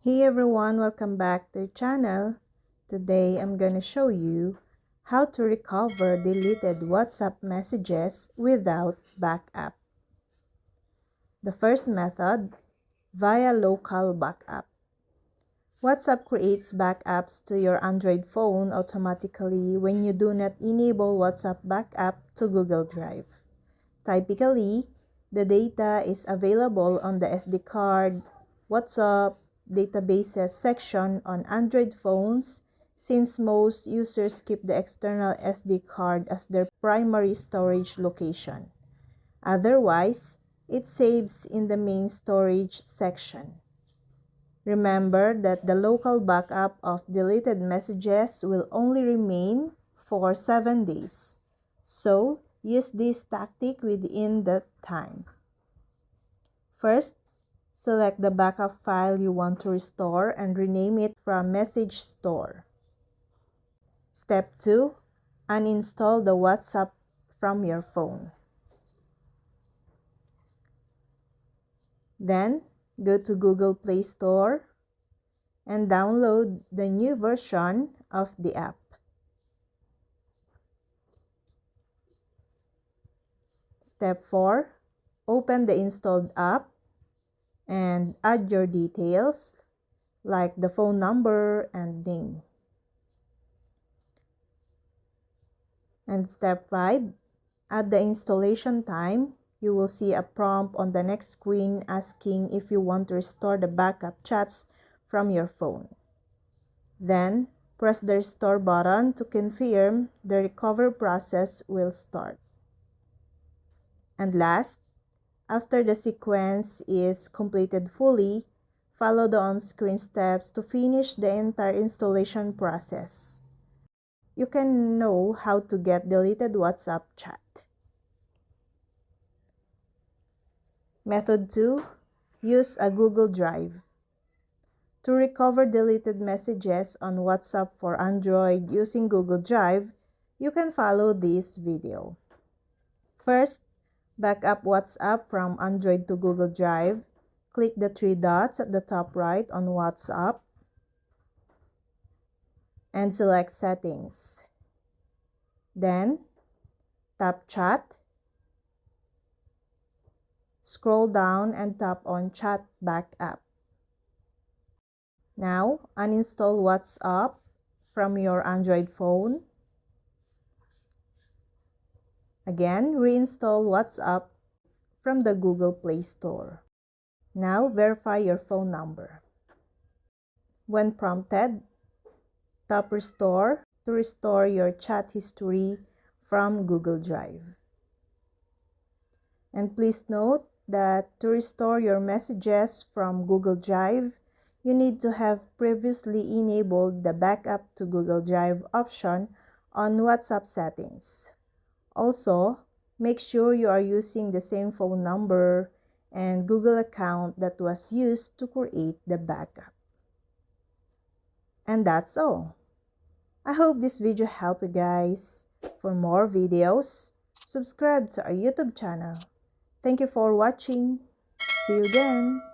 Hey everyone, welcome back to the channel. Today I'm gonna show you how to recover deleted WhatsApp messages without backup. The first method, via local backup. WhatsApp creates backups to your Android phone automatically when you do not enable WhatsApp backup to Google Drive. Typically, the data is available on the SD card, WhatsApp, databases section on Android phones since most users keep the external SD card as their primary storage location. Otherwise, it saves in the main storage section. Remember that the local backup of deleted messages will only remain for 7 days. So, use this tactic within that time. First, select the backup file you want to restore and rename it from Message Store. Step 2. Uninstall the WhatsApp from your phone. Then, go to Google Play Store and download the new version of the app. Step 4. Open the installed app and add your details like the phone number and name. And step 5, at the installation time, you will see a prompt on the next screen asking if you want to restore the backup chats from your phone. Then, press the restore button to confirm the recovery process will start. And last, after the sequence is completed fully, follow the on-screen steps to finish the entire installation process. You can know how to get deleted WhatsApp chat. Method 2. Use a Google Drive. To recover deleted messages on WhatsApp for Android using Google Drive, you can follow this video. First, back up WhatsApp from Android to Google Drive. Click the 3 dots at the top right on WhatsApp and select Settings. Then, tap Chat. Scroll down and tap on Chat Backup. Now, uninstall WhatsApp from your Android phone. Again, reinstall WhatsApp from the Google Play Store. Now, verify your phone number. When prompted, tap Restore to restore your chat history from Google Drive. And please note that to restore your messages from Google Drive, you need to have previously enabled the Backup to Google Drive option on WhatsApp settings. Also, make sure you are using the same phone number and Google account that was used to create the backup. And that's all. I hope this video helped you guys. For more videos, subscribe to our YouTube channel. Thank you for watching. See you again.